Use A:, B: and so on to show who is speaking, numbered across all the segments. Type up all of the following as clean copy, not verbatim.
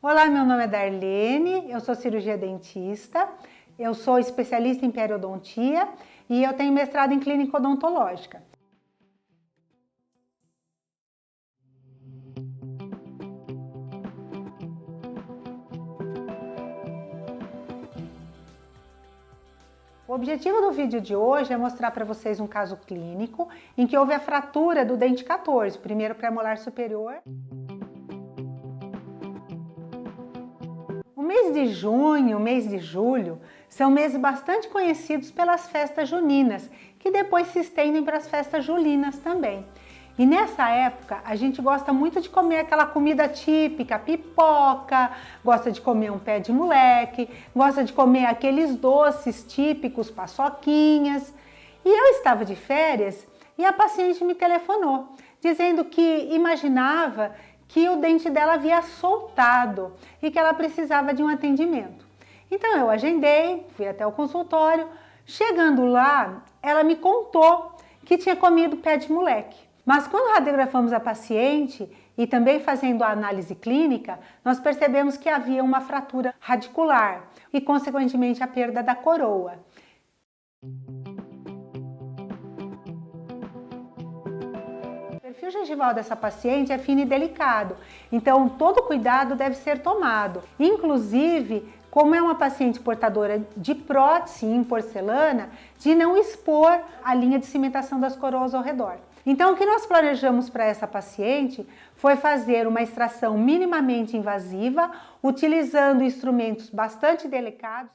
A: Olá, meu nome é Darlene, eu sou cirurgia dentista, eu sou especialista em periodontia e eu tenho mestrado em clínica odontológica. O objetivo do vídeo de hoje é mostrar para vocês um caso clínico em que houve a fratura do dente 14, primeiro premolar superior. O mês de junho, o mês de julho, são meses bastante conhecidos pelas festas juninas, que depois se estendem para as festas julinas também. E nessa época, a gente gosta muito de comer aquela comida típica, pipoca, gosta de comer um pé de moleque, gosta de comer aqueles doces típicos, paçoquinhas. E eu estava de férias e a paciente me telefonou, dizendo que imaginava que o dente dela havia soltado e que ela precisava de um atendimento. Então eu agendei, fui até o consultório. Chegando lá, ela me contou que tinha comido pé de moleque. Mas quando radiografamos a paciente e também fazendo a análise clínica, nós percebemos que havia uma fratura radicular e, consequentemente, a perda da coroa. O perfil gengival dessa paciente é fino e delicado, então todo cuidado deve ser tomado. Inclusive, como é uma paciente portadora de prótese em porcelana, de não expor a linha de cimentação das coroas ao redor. Então, o que nós planejamos para essa paciente foi fazer uma extração minimamente invasiva, utilizando instrumentos bastante delicados.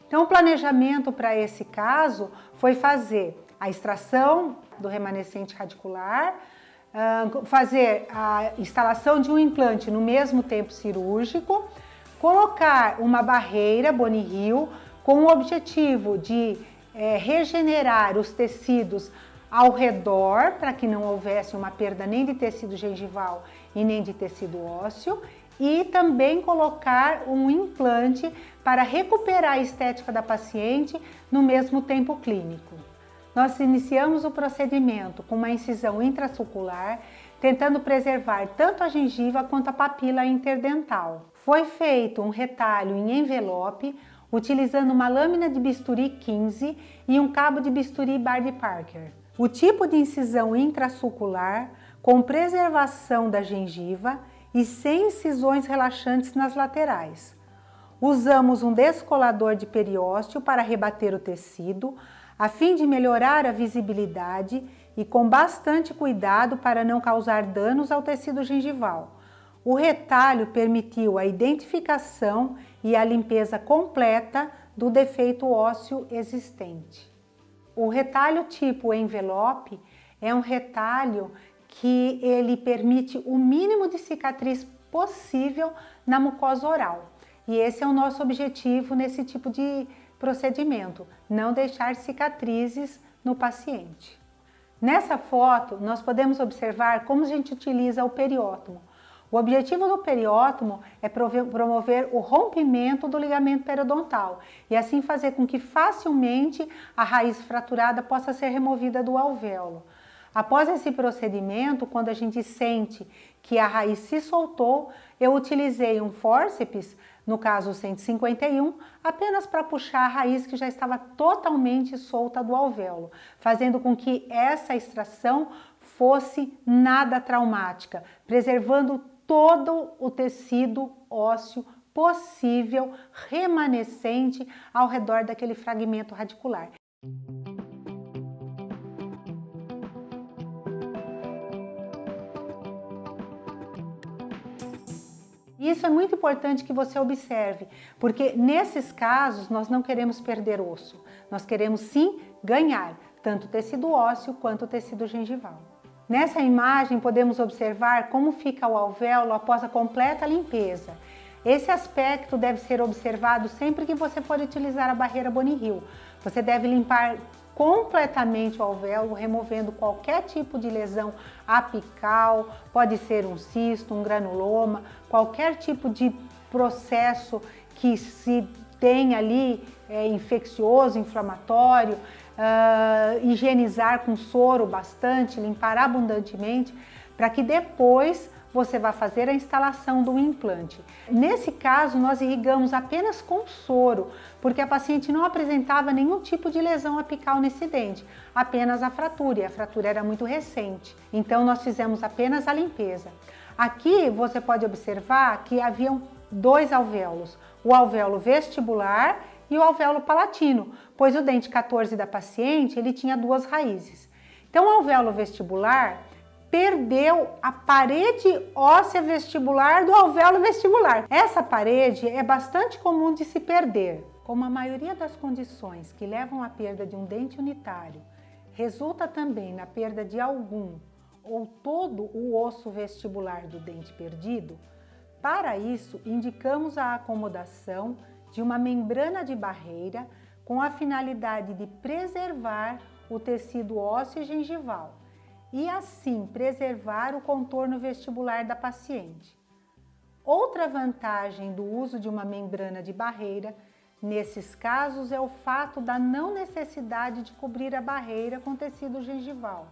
A: Então, o planejamento para esse caso foi fazer a extração do remanescente radicular, fazer a instalação de um implante no mesmo tempo cirúrgico, colocar uma barreira Boni Hill com o objetivo de regenerar os tecidos ao redor para que não houvesse uma perda nem de tecido gengival e nem de tecido ósseo, e também colocar um implante para recuperar a estética da paciente no mesmo tempo clínico. Nós iniciamos o procedimento com uma incisão intrasulcular, tentando preservar tanto a gengiva quanto a papila interdental. Foi feito um retalho em envelope, utilizando uma lâmina de bisturi 15 e um cabo de bisturi Bard Parker. O tipo de incisão intrasulcular com preservação da gengiva e sem incisões relaxantes nas laterais. Usamos um descolador de periósteo para rebater o tecido, a fim de melhorar a visibilidade e com bastante cuidado para não causar danos ao tecido gengival. O retalho permitiu a identificação e a limpeza completa do defeito ósseo existente. O retalho tipo envelope é um retalho que ele permite o mínimo de cicatriz possível na mucosa oral. E esse é o nosso objetivo nesse tipo de procedimento, não deixar cicatrizes no paciente. Nessa foto, nós podemos observar como a gente utiliza o periótomo. O objetivo do periótomo é promover o rompimento do ligamento periodontal e assim fazer com que facilmente a raiz fraturada possa ser removida do alvéolo. Após esse procedimento, quando a gente sente que a raiz se soltou, eu utilizei um fórceps, no caso 151, apenas para puxar a raiz que já estava totalmente solta do alvéolo, fazendo com que essa extração fosse nada traumática, preservando todo o tecido ósseo possível remanescente ao redor daquele fragmento radicular. Isso é muito importante que você observe, porque nesses casos nós não queremos perder osso, nós queremos sim ganhar tanto o tecido ósseo quanto o tecido gengival. Nessa imagem podemos observar como fica o alvéolo após a completa limpeza. Esse aspecto deve ser observado sempre que você for utilizar a barreira Boni Hill. Você deve limpar completamente o alvéolo, removendo qualquer tipo de lesão apical, pode ser um cisto, um granuloma, qualquer tipo de processo que se tem ali infeccioso, inflamatório, higienizar com soro bastante, limpar abundantemente, para que depois você vai fazer a instalação do implante. Nesse caso, nós irrigamos apenas com soro, porque a paciente não apresentava nenhum tipo de lesão apical nesse dente, apenas a fratura, e a fratura era muito recente. Então, nós fizemos apenas a limpeza. Aqui, você pode observar que haviam dois alvéolos, o alvéolo vestibular e o alvéolo palatino, pois o dente 14 da paciente, ele tinha duas raízes. Então, o alvéolo vestibular perdeu a parede óssea vestibular do alvéolo vestibular. Essa parede é bastante comum de se perder. Como a maioria das condições que levam à perda de um dente unitário resulta também na perda de algum ou todo o osso vestibular do dente perdido, para isso indicamos a acomodação de uma membrana de barreira com a finalidade de preservar o tecido ósseo gengival e assim preservar o contorno vestibular da paciente. Outra vantagem do uso de uma membrana de barreira, nesses casos, é o fato da não necessidade de cobrir a barreira com tecido gengival.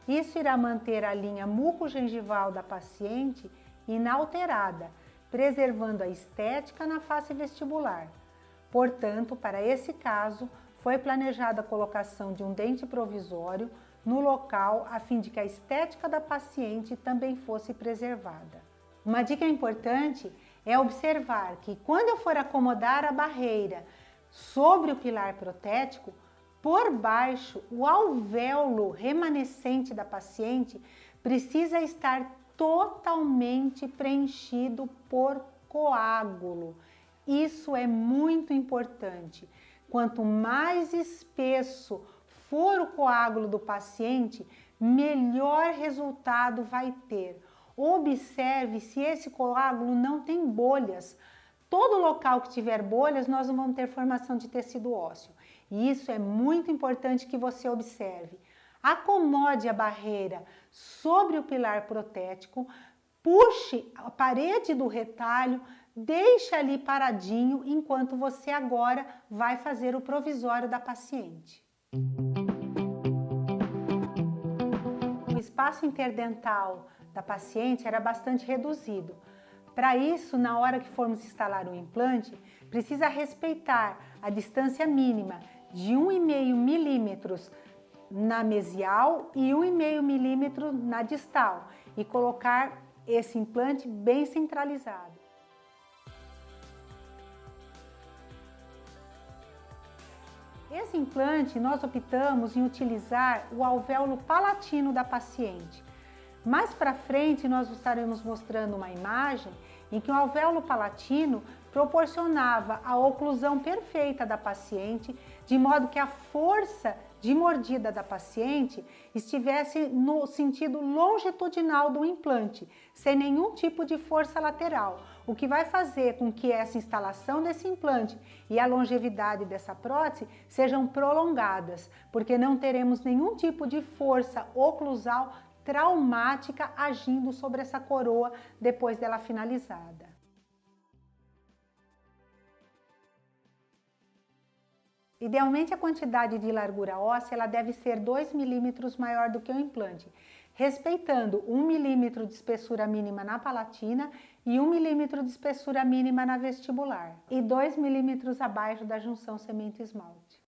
A: Isso irá manter a linha mucogengival da paciente inalterada, preservando a estética na face vestibular. Portanto, para esse caso, foi planejada a colocação de um dente provisório no local a fim de que a estética da paciente também fosse preservada. Uma dica importante é observar que quando eu for acomodar a barreira sobre o pilar protético, por baixo, o alvéolo remanescente da paciente precisa estar totalmente preenchido por coágulo. Isso é muito importante. Quanto mais espesso for o coágulo do paciente, melhor resultado vai ter. Observe se esse coágulo não tem bolhas. Todo local que tiver bolhas, nós não vamos ter formação de tecido ósseo. E isso é muito importante que você observe. Acomode a barreira sobre o pilar protético, puxe a parede do retalho, deixe ali paradinho enquanto você agora vai fazer o provisório da paciente. O espaço interdental da paciente era bastante reduzido. Para isso, na hora que formos instalar o implante, precisa respeitar a distância mínima de 1,5 milímetros na mesial e 1,5 milímetro na distal e colocar esse implante bem centralizado. Esse implante nós optamos em utilizar o alvéolo palatino da paciente. Mais para frente nós estaremos mostrando uma imagem em que o alvéolo palatino proporcionava a oclusão perfeita da paciente, de modo que a força de mordida da paciente estivesse no sentido longitudinal do implante, sem nenhum tipo de força lateral, o que vai fazer com que essa instalação desse implante e a longevidade dessa prótese sejam prolongadas, porque não teremos nenhum tipo de força oclusal traumática agindo sobre essa coroa depois dela finalizada. Idealmente, a quantidade de largura óssea ela deve ser 2 milímetros maior do que o implante, respeitando 1 milímetro de espessura mínima na palatina e 1 milímetro de espessura mínima na vestibular, e 2 milímetros abaixo da junção semente-esmalte.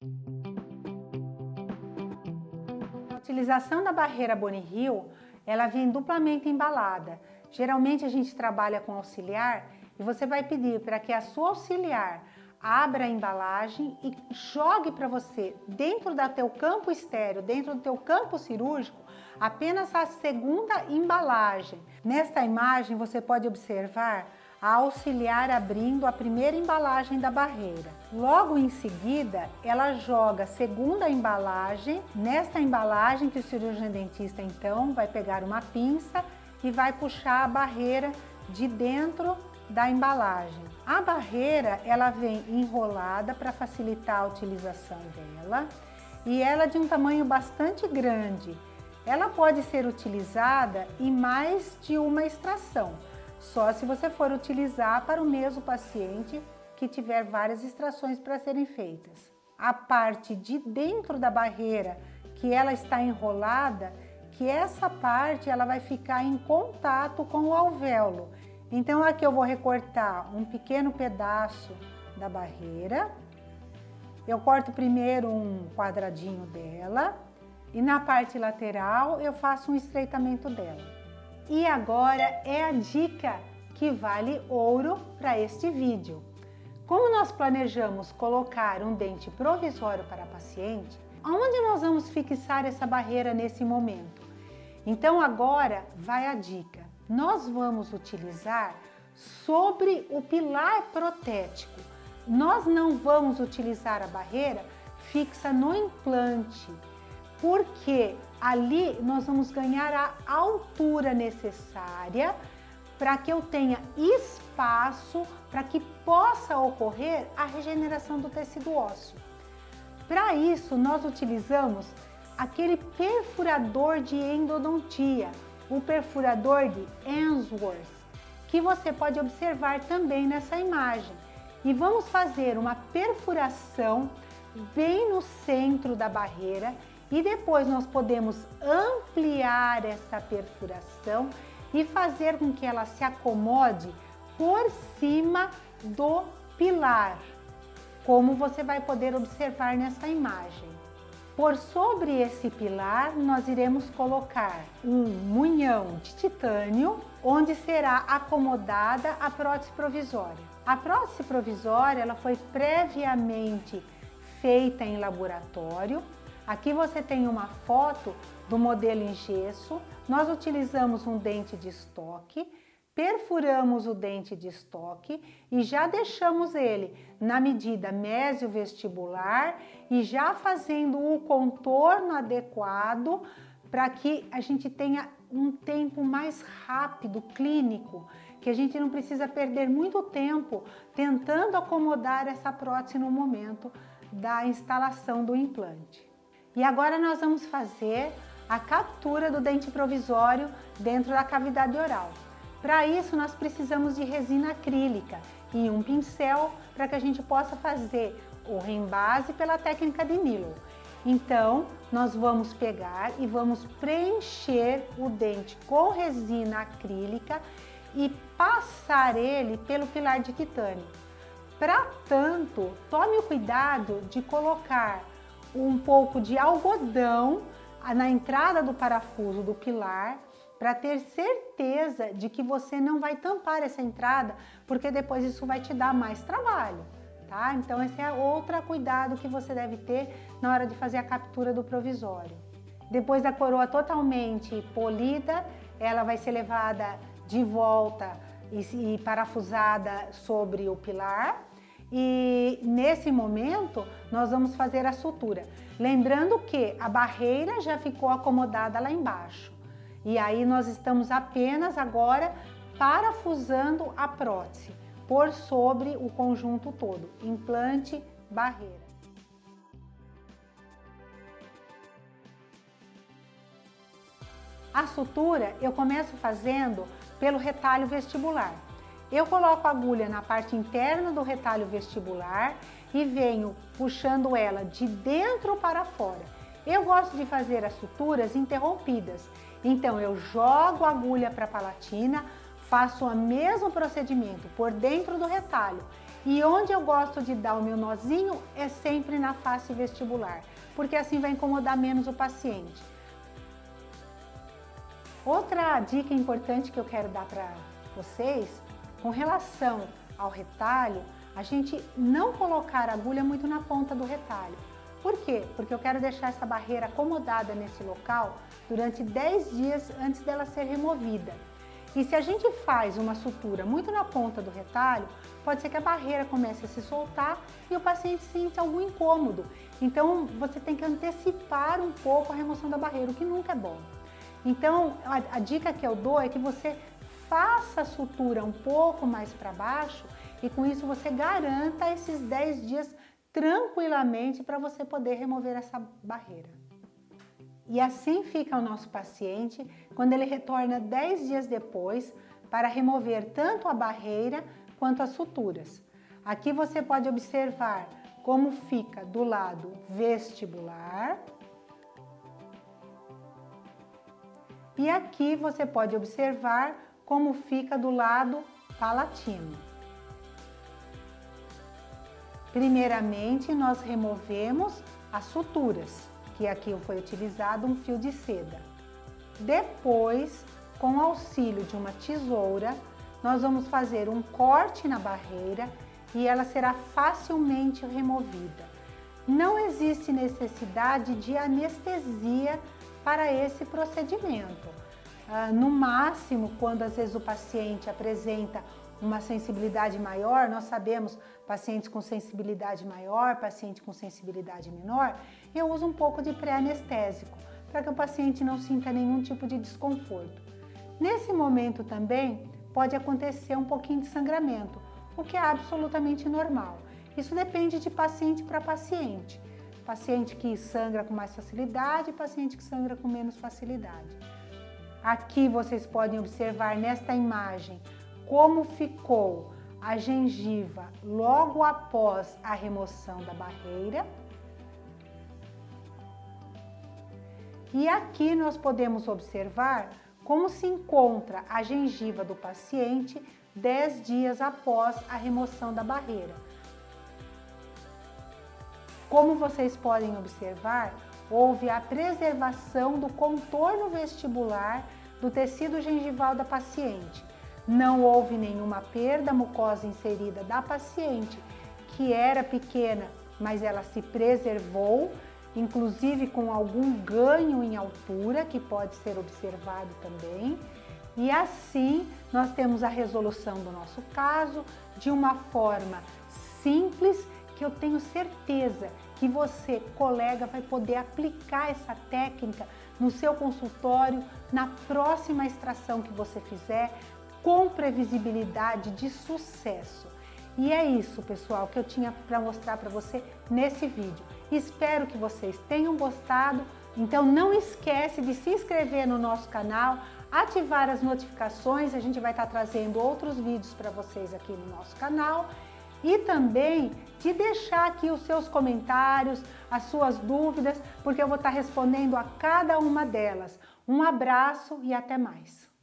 A: A utilização da barreira Boni-Hill, ela vem duplamente embalada. Geralmente a gente trabalha com auxiliar e você vai pedir para que a sua auxiliar abra a embalagem e jogue para você, dentro do teu campo estéreo, dentro do teu campo cirúrgico, apenas a segunda embalagem. Nesta imagem você pode observar a auxiliar abrindo a primeira embalagem da barreira. Logo em seguida, ela joga a segunda embalagem. Nesta embalagem que o cirurgião dentista então vai pegar uma pinça e vai puxar a barreira de dentro da embalagem. A barreira ela vem enrolada para facilitar a utilização dela e ela é de um tamanho bastante grande. Ela pode ser utilizada em mais de uma extração, só se você for utilizar para o mesmo paciente que tiver várias extrações para serem feitas. A parte de dentro da barreira, que ela está enrolada, que essa parte ela vai ficar em contato com o alvéolo. Então aqui eu vou recortar um pequeno pedaço da barreira. Eu corto primeiro um quadradinho dela e na parte lateral eu faço um estreitamento dela. E agora é a dica que vale ouro para este vídeo. Como nós planejamos colocar um dente provisório para a paciente, onde nós vamos fixar essa barreira nesse momento? Então agora vai a dica. Nós vamos utilizar sobre o pilar protético. Nós não vamos utilizar a barreira fixa no implante, porque ali nós vamos ganhar a altura necessária para que eu tenha espaço para que possa ocorrer a regeneração do tecido ósseo. Para isso, nós utilizamos aquele perfurador de endodontia, o perfurador de Ainsworth, que você pode observar também nessa imagem. E vamos fazer uma perfuração bem no centro da barreira e depois nós podemos ampliar essa perfuração e fazer com que ela se acomode por cima do pilar, como você vai poder observar nessa imagem. Por sobre esse pilar, nós iremos colocar um munhão de titânio, onde será acomodada a prótese provisória. A prótese provisória ela foi previamente feita em laboratório. Aqui você tem uma foto do modelo em gesso. Nós utilizamos um dente de estoque, perfuramos o dente de estoque e já deixamos ele na medida mesiovestibular e já fazendo o contorno adequado para que a gente tenha um tempo mais rápido, clínico, que a gente não precisa perder muito tempo tentando acomodar essa prótese no momento da instalação do implante. E agora nós vamos fazer a captura do dente provisório dentro da cavidade oral. Para isso, nós precisamos de resina acrílica e um pincel para que a gente possa fazer o rembase pela técnica de Nilo. Então, nós vamos pegar e vamos preencher o dente com resina acrílica e passar ele pelo pilar de titânio. Para tanto, tome o cuidado de colocar um pouco de algodão na entrada do parafuso do pilar, para ter certeza de que você não vai tampar essa entrada, porque depois isso vai te dar mais trabalho, tá? Então esse é outro cuidado que você deve ter na hora de fazer a captura do provisório. Depois da coroa totalmente polida, ela vai ser levada de volta e parafusada sobre o pilar. E nesse momento nós vamos fazer a sutura. Lembrando que a barreira já ficou acomodada lá embaixo. E aí nós estamos apenas agora parafusando a prótese por sobre o conjunto todo, implante, barreira. A sutura eu começo fazendo pelo retalho vestibular. Eu coloco a agulha na parte interna do retalho vestibular e venho puxando ela de dentro para fora. Eu gosto de fazer as suturas interrompidas. Então eu jogo a agulha para a palatina, faço o mesmo procedimento por dentro do retalho. E onde eu gosto de dar o meu nozinho é sempre na face vestibular, porque assim vai incomodar menos o paciente. Outra dica importante que eu quero dar para vocês, com relação ao retalho, a gente não colocar a agulha muito na ponta do retalho. Por quê? Porque eu quero deixar essa barreira acomodada nesse local durante 10 dias antes dela ser removida. E se a gente faz uma sutura muito na ponta do retalho, pode ser que a barreira comece a se soltar e o paciente sinta algum incômodo. Então, você tem que antecipar um pouco a remoção da barreira, o que nunca é bom. Então, a dica que eu dou é que você faça a sutura um pouco mais para baixo e com isso você garanta esses 10 dias tranquilamente para você poder remover essa barreira. E assim fica o nosso paciente quando ele retorna 10 dias depois para remover tanto a barreira quanto as suturas. Aqui você pode observar como fica do lado vestibular. E aqui você pode observar como fica do lado palatino. Primeiramente, nós removemos as suturas, que aqui foi utilizado um fio de seda. Depois, com o auxílio de uma tesoura, nós vamos fazer um corte na barreira e ela será facilmente removida. Não existe necessidade de anestesia para esse procedimento. No máximo, quando às vezes o paciente apresenta uma sensibilidade maior, nós sabemos, pacientes com sensibilidade maior, paciente com sensibilidade menor, eu uso um pouco de pré-anestésico, para que o paciente não sinta nenhum tipo de desconforto. Nesse momento também pode acontecer um pouquinho de sangramento, o que é absolutamente normal. Isso depende de paciente para paciente. Paciente que sangra com mais facilidade, paciente que sangra com menos facilidade. Aqui vocês podem observar nesta imagem como ficou a gengiva logo após a remoção da barreira. E aqui nós podemos observar como se encontra a gengiva do paciente 10 dias após a remoção da barreira. Como vocês podem observar, houve a preservação do contorno vestibular do tecido gengival da paciente. Não houve nenhuma perda mucosa inserida da paciente, que era pequena, mas ela se preservou, inclusive com algum ganho em altura, que pode ser observado também. E assim, nós temos a resolução do nosso caso de uma forma simples, que eu tenho certeza que você, colega, vai poder aplicar essa técnica no seu consultório, na próxima extração que você fizer, com previsibilidade de sucesso. E é isso, pessoal, que eu tinha para mostrar para você nesse vídeo. Espero que vocês tenham gostado. Então não esquece de se inscrever no nosso canal, ativar as notificações, a gente vai estar trazendo outros vídeos para vocês aqui no nosso canal. E também de deixar aqui os seus comentários, as suas dúvidas, porque eu vou estar respondendo a cada uma delas. Um abraço e até mais!